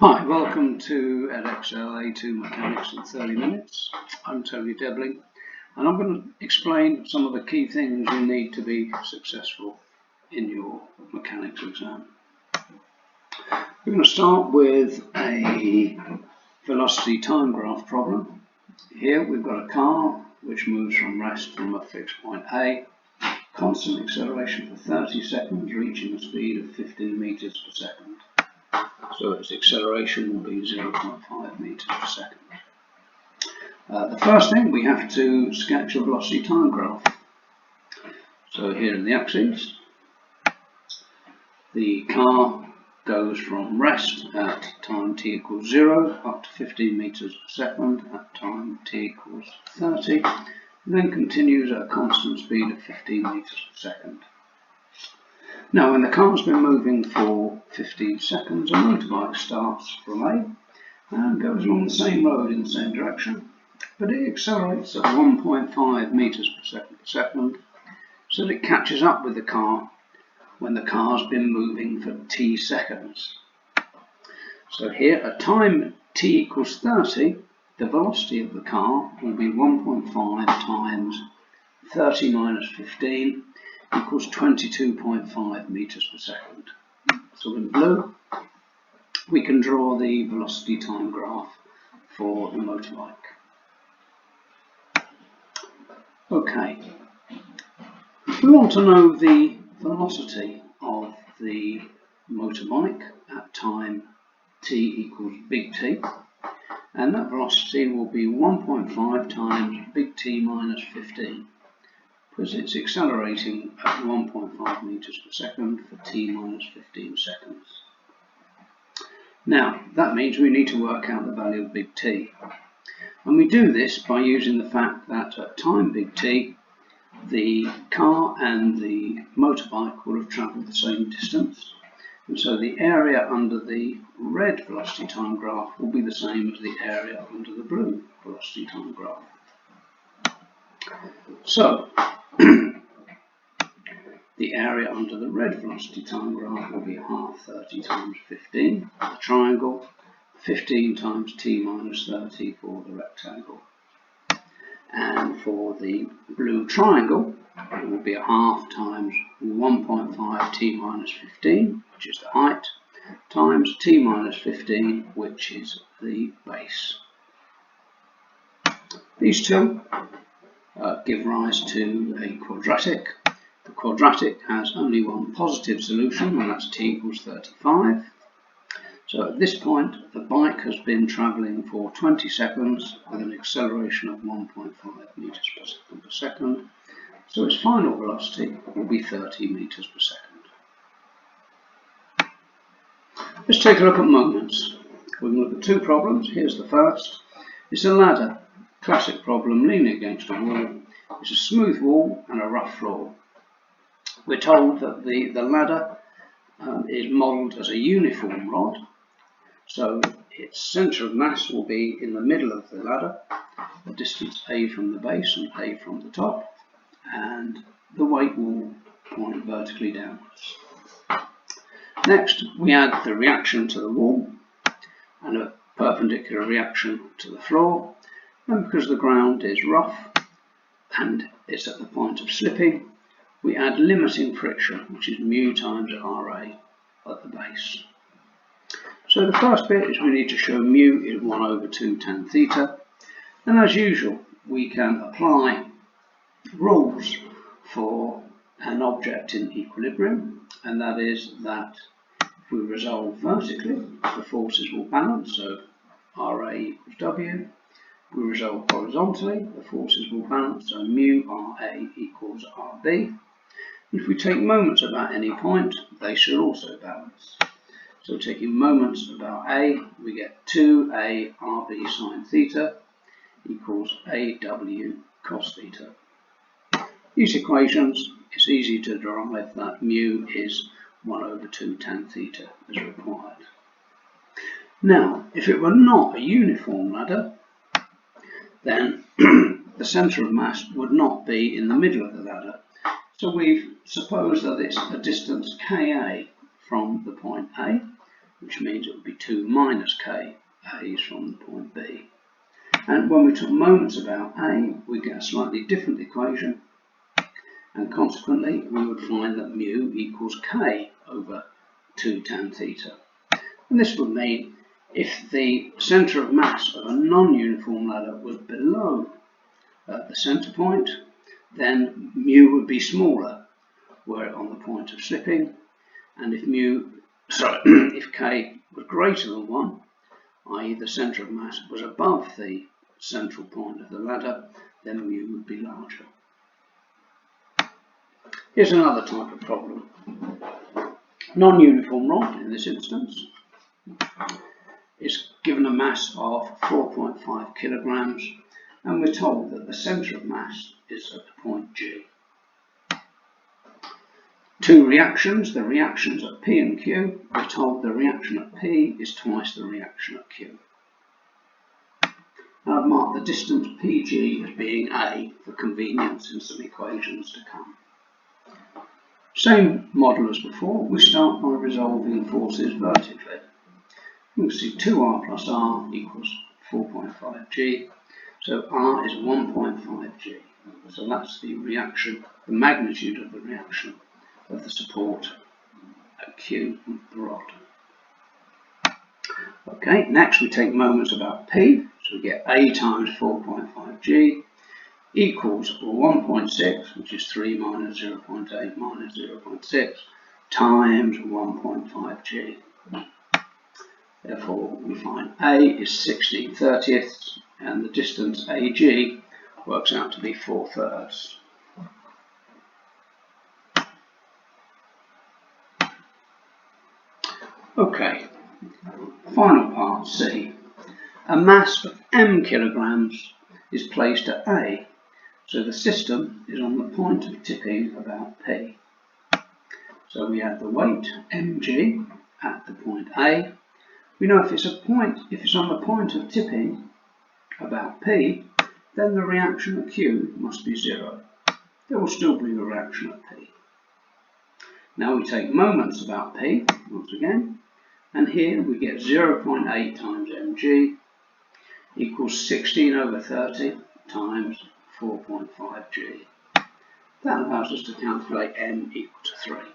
Hi, welcome to Edexcel A2 Mechanics in 30 minutes. I'm Tony Debling, and I'm going to explain some of the key things you need to be successful in your mechanics exam. We're going to start with a velocity time graph problem. Here we've got a car which moves from rest from a fixed point A, constant acceleration for 30 seconds, reaching a speed of 15 meters per second. So its acceleration will be 0.5 meters per second. The first thing, we have to sketch a velocity time graph. So here in the axes, the car goes from rest at time t equals 0 up to 15 meters per second at time t equals 30, and then continues at a constant speed of 15 meters per second. Now, when the car's been moving for 15 seconds, a motorbike starts from A and goes along the same road in the same direction, but it accelerates at 1.5 meters per second, so that it catches up with the car when the car's been moving for t seconds. So here, at time t equals 30, the velocity of the car will be 1.5 times 30 minus 15 equals 22.5 meters per second. So in blue, we can draw the velocity time graph for the motorbike. Okay, if we want to know the velocity of the motorbike at time t equals big T, and that velocity will be 1.5 times big T minus 15. Because it's accelerating at 1.5 meters per second for t minus 15 seconds. Now, that means we need to work out the value of big T. And we do this by using the fact that at time big T, the car and the motorbike will have travelled the same distance. And so the area under the red velocity time graph will be the same as the area under the blue velocity time graph. So, the area under the red velocity time graph will be half 30 times 15 for the triangle, 15 times t minus 30 for the rectangle. And for the blue triangle, it will be a half times 1.5 t minus 15, which is the height, times t minus 15, which is the base. These two give rise to a quadratic. The quadratic has only one positive solution, and that's t equals 35. So at this point, the bike has been travelling for 20 seconds with an acceleration of 1.5 meters per second. So its final velocity will be 30 meters per second. Let's take a look at moments. We can look at two problems. Here's the first. It's a ladder. Classic problem, leaning against a wall. It's a smooth wall and a rough floor. We're told that the ladder is modelled as a uniform rod, so its centre of mass will be in the middle of the ladder, the distance A from the base and A from the top, and the weight will point vertically downwards. Next, we add the reaction to the wall and a perpendicular reaction to the floor, and because the ground is rough and it's at the point of slipping, we add limiting friction, which is mu times Ra at the base. So the first bit is we need to show mu is 1 over 2 tan theta, and as usual we can apply rules for an object in equilibrium, and that is that if we resolve vertically, the forces will balance, so Ra equals W. If we resolve horizontally, the forces will balance, so mu Ra equals Rb. If we take moments about any point, they should also balance. So taking moments about A, we get 2A Rb sine theta equals AW cos theta. These equations, it's easy to derive that mu is 1 over 2 tan theta as required. Now, if it were not a uniform ladder, then the centre of mass would not be in the middle of the ladder. So we've supposed that it's a distance Ka from the point A, which means it would be 2 minus k a's from the point B. And when we took moments about A, we get a slightly different equation, and consequently we would find that mu equals k over 2 tan theta. And this would mean if the centre of mass of a non-uniform ladder was below the centre point, then mu would be smaller were it on the point of slipping, and if k was greater than 1, i.e. the centre of mass was above the central point of the ladder, then mu would be larger. Here's another type of problem. Non-uniform rod, in this instance, is given a mass of 4.5 kilograms, and we're told that the centre of mass is at the point G. Two reactions, the reactions at P and Q, we're told the reaction at P is twice the reaction at Q. And I've marked the distance PG as being A for convenience in some equations to come. Same model as before, we start by resolving forces vertically. We'll see 2r plus r equals 4.5g, so r is 1.5g. So that's the reaction, the magnitude of the reaction of the support at Q of the rod. Okay, next we take moments about P, so we get A times 4.5g equals 1.6, which is 3 minus 0.8 minus 0.6, times 1.5g. Therefore, we find A is 16/30ths, and the distance AG works out to be 4/3. Okay, final part, C. A mass of m kilograms is placed at A, so the system is on the point of tipping about P. So we have the weight mg at the point A. We know if it's on the point of tipping about P, then the reaction at Q must be 0. There will still be a reaction at P. Now we take moments about P once again, and here we get 0.8 times mg equals 16/30 times 4.5g. That allows us to calculate m equal to 3.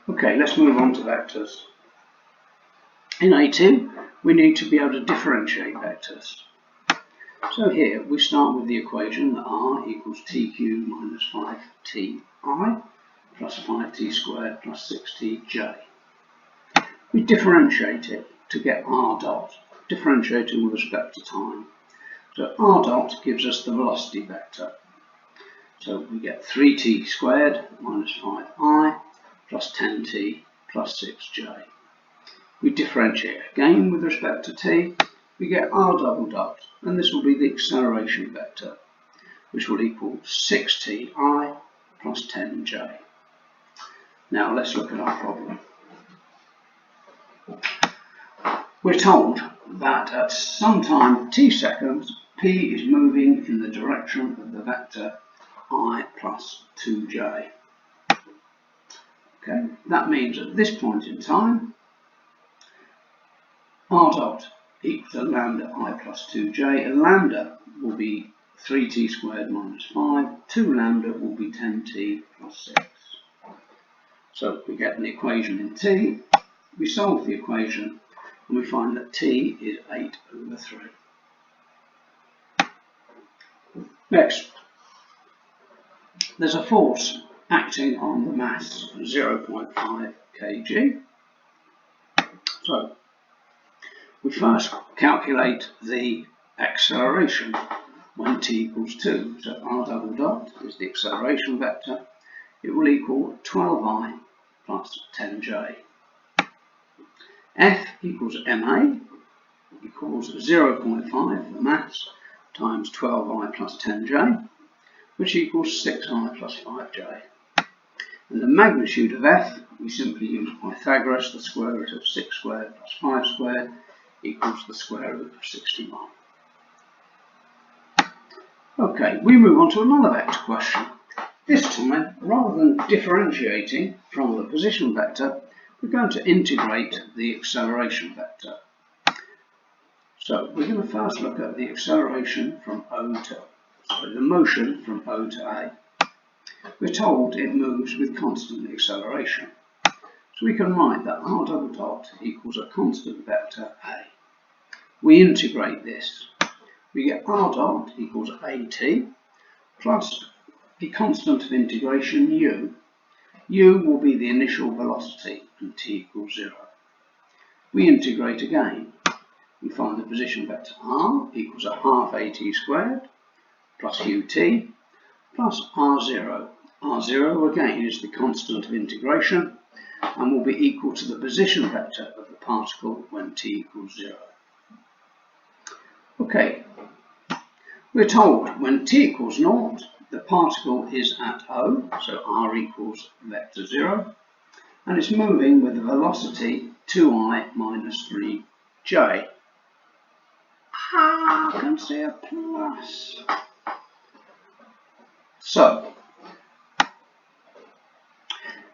Okay, let's move on to vectors. In A2, we need to be able to differentiate vectors. So here we start with the equation that r equals tq minus 5ti plus 5t squared plus 6tj. We differentiate it to get r dot, differentiating with respect to time. So r dot gives us the velocity vector. So we get 3t squared minus 5i plus 10t plus 6j. We differentiate again with respect to t, we get r double dot, and this will be the acceleration vector, which will equal 6ti plus 10j. Now let's look at our problem. We're told that at some time t seconds, p is moving in the direction of the vector I plus 2j. Okay, that means at this point in time, r dot equals to lambda I plus 2j, and lambda will be 3t squared minus 5, 2 lambda will be 10t plus 6. So we get an equation in t, we solve the equation, and we find that t is 8/3. Next, there's a force acting on the mass 0.5 kg. So we first calculate the acceleration when t equals 2. So r double dot is the acceleration vector. It will equal 12i plus 10j. F equals ma equals 0.5, the mass, times 12i plus 10j, which equals 6i plus 5j. And the magnitude of F, we simply use Pythagoras, the square root of 6 squared plus 5 squared equals the square root of 61. Okay, we move on to another vector question. This time, rather than differentiating from the position vector, we're going to integrate the acceleration vector. So we're going to first look at the acceleration from the motion from O to A. We're told it moves with constant acceleration. So we can write that r double dot equals a constant vector A. We integrate this. We get r dot equals AT plus the constant of integration u. U will be the initial velocity and t equals 0. We integrate again. We find the position vector r equals a half AT squared plus ut plus r0. R0 again is the constant of integration and will be equal to the position vector of the particle when t equals 0. Okay, we're told when t equals 0, the particle is at O, so r equals vector 0, and it's moving with a velocity 2i minus 3j. I can see a plus. So,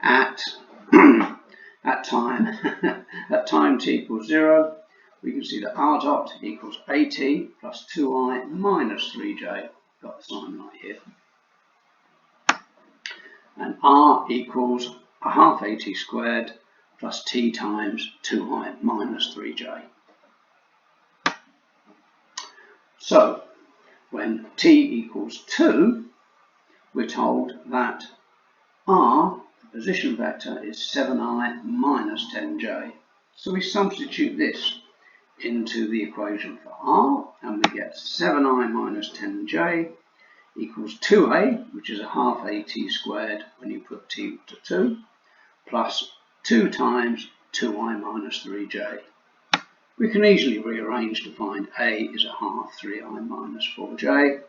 at time t equals 0, we can see that r dot equals AT plus 2i minus 3j. Got the sign right here. And r equals a half AT squared plus t times 2i minus 3j. So, when t equals 2, we're told that r, the position vector, is 7i minus 10j. So we substitute this into the equation for r, and we get 7i minus 10j equals 2a, which is a half AT squared when you put t to 2, plus 2 times 2i minus 3j. We can easily rearrange to find a is a half 3i minus 4j.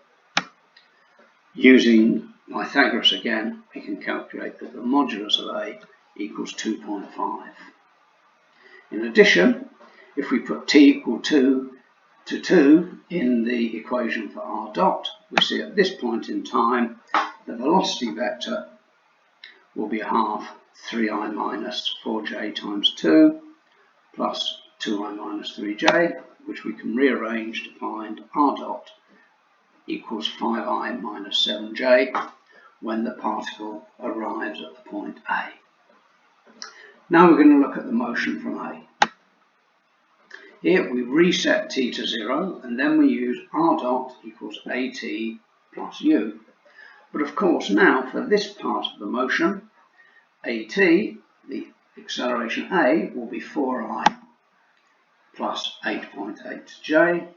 Using Pythagoras again, we can calculate that the modulus of a equals 2.5. In addition, if we put t equal to 2 in the equation for r dot, we see at this point in time the velocity vector will be a half 3i minus 4j times 2 plus 2i minus 3j, which we can rearrange to find r dot equals 5i minus 7j when the particle arrives at the point A. Now we're going to look at the motion from A. Here we reset t to 0 and then we use r dot equals AT plus u. But of course now for this part of the motion, AT, the acceleration A, will be 4i plus 8.8j,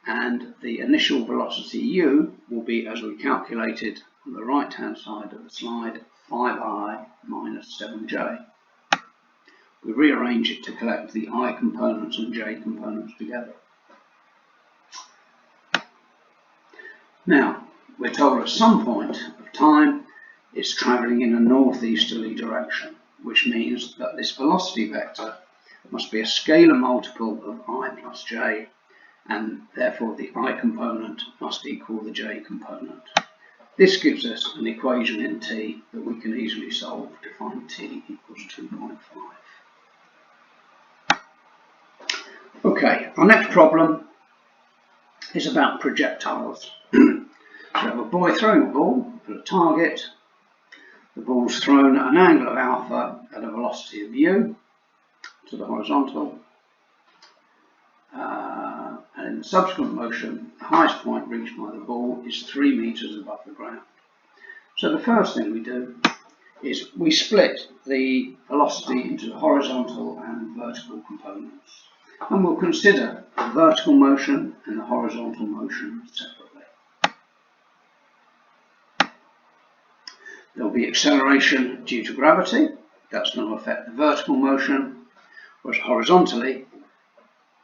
and the initial velocity u will be, as we calculated on the right hand side of the slide, 5i minus 7j. We rearrange it to collect the I components and j components together. Now, we're told at some point of time it's travelling in a northeasterly direction, which means that this velocity vector must be a scalar multiple of I plus j, and therefore the I component must equal the j component. This gives us an equation in t that we can easily solve to find t equals 2.5. Okay, our next problem is about projectiles. We have a boy throwing a ball at a target. The ball's thrown at an angle of alpha at a velocity of u to the horizontal. And in the subsequent motion, the highest point reached by the ball is 3 meters above the ground. So the first thing we do is we split the velocity into horizontal and vertical components. And we'll consider the vertical motion and the horizontal motion separately. There will be acceleration due to gravity. That's going to affect the vertical motion, whereas horizontally,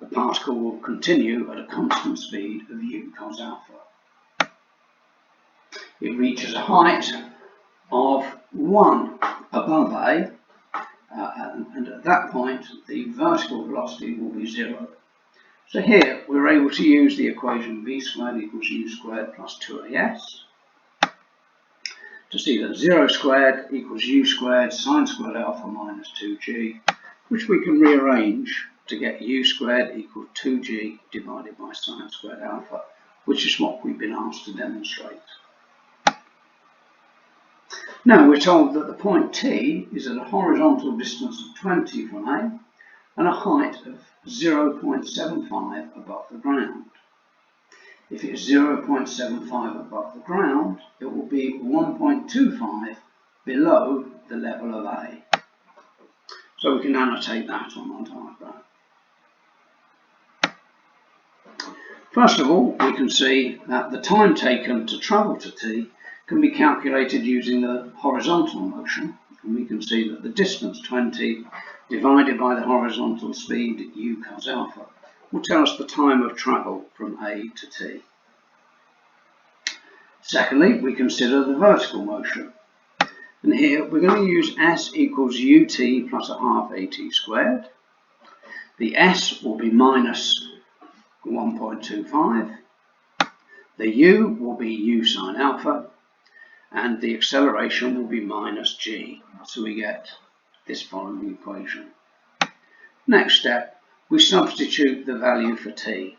the particle will continue at a constant speed of u cos alpha. It reaches a height of 1 above A, and at that point the vertical velocity will be 0. So here we're able to use the equation v squared equals u squared plus 2as. to see that 0 squared equals u squared sine squared alpha minus 2g, which we can rearrange to get u squared equals 2g divided by sine squared alpha, which is what we've been asked to demonstrate. Now we're told that the point T is at a horizontal distance of 20 from A and a height of 0.75 above the ground. If it's 0.75 above the ground, it will be 1.25 below the level of A. So we can annotate that on our diagram. First of all, we can see that the time taken to travel to T can be calculated using the horizontal motion, and we can see that the distance 20 divided by the horizontal speed u cos alpha will tell us the time of travel from A to T. Secondly, we consider the vertical motion, and here we're going to use s equals ut plus a half at squared. The s will be minus 1.25, the u will be u sine alpha, and the acceleration will be minus g, so we get this following equation. Next step, we substitute the value for t.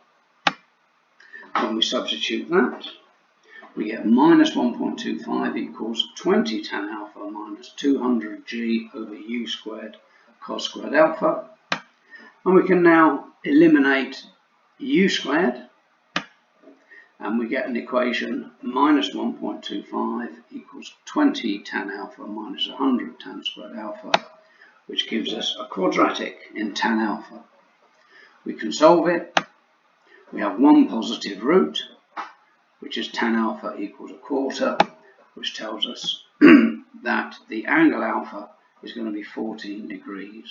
When we substitute that, we get minus 1.25 equals 20 tan alpha minus 200g over u squared cos squared alpha, and we can now eliminate u squared, and we get an equation minus 1.25 equals 20 tan alpha minus 100 tan squared alpha, which gives us a quadratic in tan alpha. We can solve it. We have one positive root, which is tan alpha equals a quarter, which tells us that the angle alpha is going to be 14 degrees.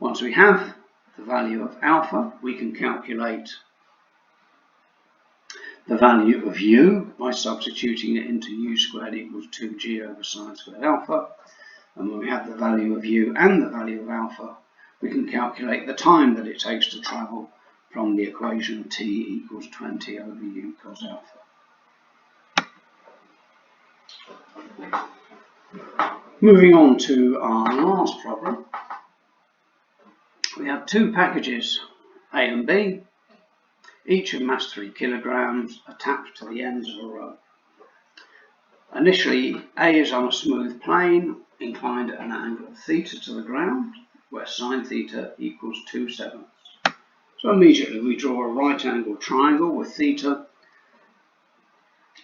Once we have the value of alpha, we can calculate the value of u by substituting it into u squared equals 2g over sine squared alpha. And when we have the value of u and the value of alpha, we can calculate the time that it takes to travel from the equation t equals 20 over u cos alpha. Moving on to our last problem, we have two packages, A and B, each of mass 3 kilograms, attached to the ends of a rope. Initially, A is on a smooth plane, inclined at an angle of theta to the ground, where sine theta equals 2/7. So immediately we draw a right angled triangle with theta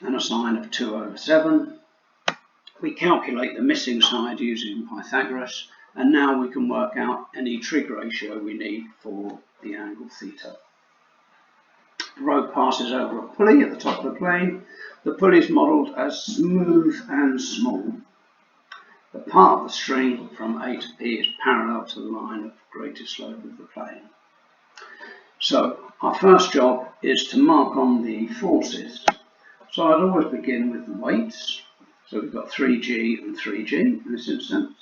and a sine of 2/7. We calculate the missing side using Pythagoras, and now we can work out any trig ratio we need for the angle theta. The rope passes over a pulley at the top of the plane. The pulley is modelled as smooth and small. The part of the string from A to P is parallel to the line of greatest slope of the plane. So our first job is to mark on the forces. So I'd always begin with the weights. So we've got 3g and 3g in this instance.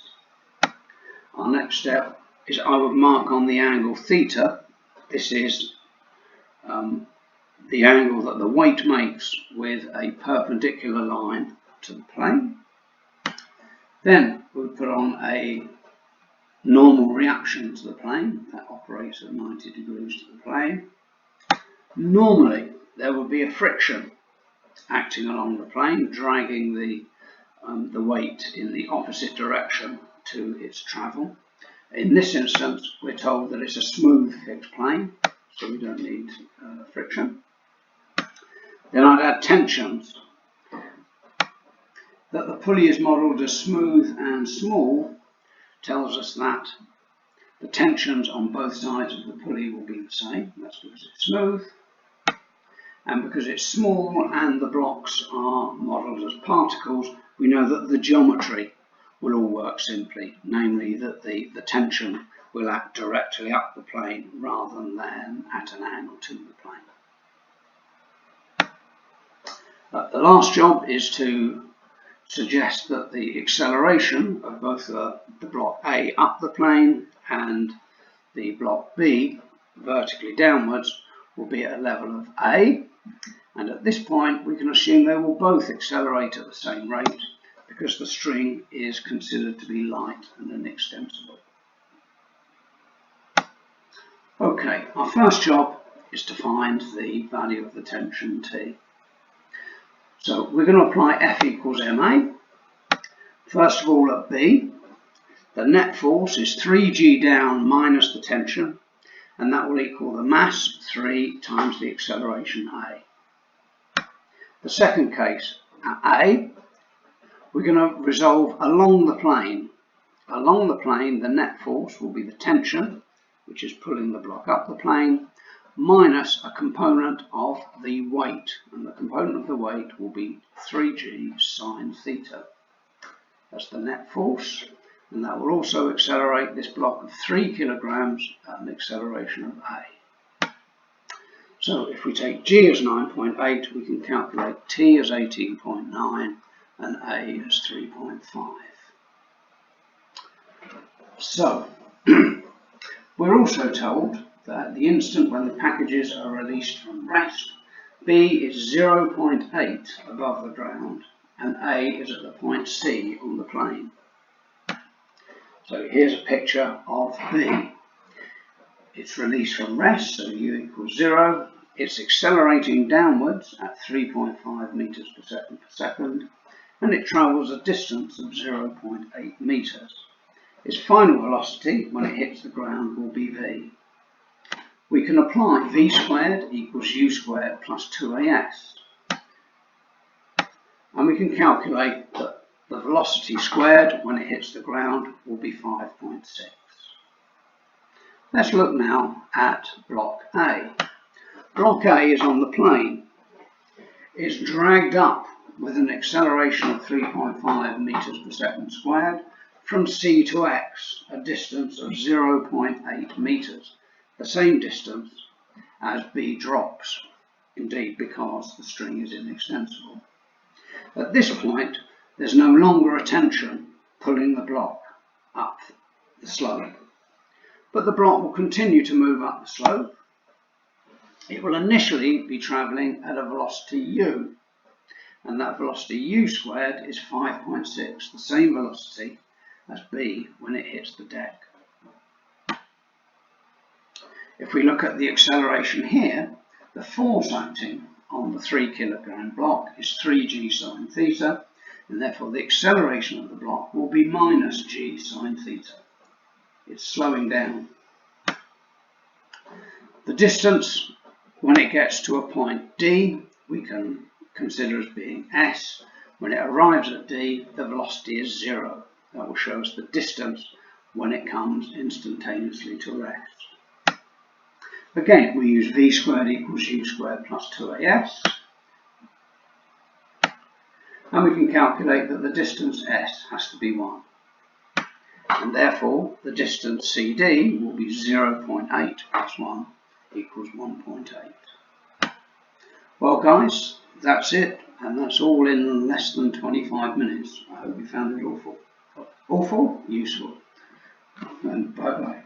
Our next step is I would mark on the angle theta. This is the angle that the weight makes with a perpendicular line to the plane. Then we put on a normal reaction to the plane that operates at 90 degrees to the plane. Normally there would be a friction acting along the plane, dragging the weight in the opposite direction to its travel. In this instance, we're told that it's a smooth fixed plane, so we don't need friction. Then I'd add tensions. That the pulley is modelled as smooth and small tells us that the tensions on both sides of the pulley will be the same. That's because it's smooth. And because it's small and the blocks are modelled as particles, we know that the geometry will all work simply, namely that the tension will act directly up the plane rather than at an angle to the plane. The last job is to suggest that the acceleration of both the block A up the plane and the block B vertically downwards will be at a level of A, and at this point we can assume they will both accelerate at the same rate, because the string is considered to be light and inextensible. Okay, our first job is to find the value of the tension T. So we're going to apply F equals MA. First of all, at B, the net force is 3g down minus the tension, and that will equal the mass 3 times the acceleration A. The second case, at A, we're going to resolve along the plane. Along the plane, the net force will be the tension, which is pulling the block up the plane, minus a component of the weight, and the component of the weight will be 3g sine theta. That's the net force, and that will also accelerate this block of 3 kilograms at an acceleration of A. So if we take g as 9.8, we can calculate t as 18.9 and A as 3.5. So we're also told that at the instant when the packages are released from rest, B is 0.8 above the ground and A is at the point C on the plane. So here's a picture of B. It's released from rest, so U equals 0. It's accelerating downwards at 3.5 meters per second, and it travels a distance of 0.8 meters. Its final velocity when it hits the ground will be V. We can apply V squared equals U squared plus 2AS. And we can calculate that the velocity squared when it hits the ground will be 5.6. Let's look now at block A. Block A is on the plane. It's dragged up with an acceleration of 3.5 meters per second squared from C to X, a distance of 0.8 meters, the same distance as B drops, indeed because the string is inextensible. At this point, there's no longer a tension pulling the block up the slope, but the block will continue to move up the slope. It will initially be travelling at a velocity u, and that velocity u squared is 5.6, the same velocity as B when it hits the deck. If we look at the acceleration here, the force acting on the 3 kilogram block is 3g sine theta, and therefore the acceleration of the block will be minus g sine theta. It's slowing down. The distance when it gets to a point D we can consider as being s. When it arrives at D, the velocity is 0. That will show us the distance when it comes instantaneously to rest. Again, we use V squared equals U squared plus 2AS. And we can calculate that the distance S has to be 1. And therefore, the distance CD will be 0.8 plus 1 equals 1.8. Well guys, that's it. And that's all in less than 25 minutes. I hope you found it useful. And bye bye.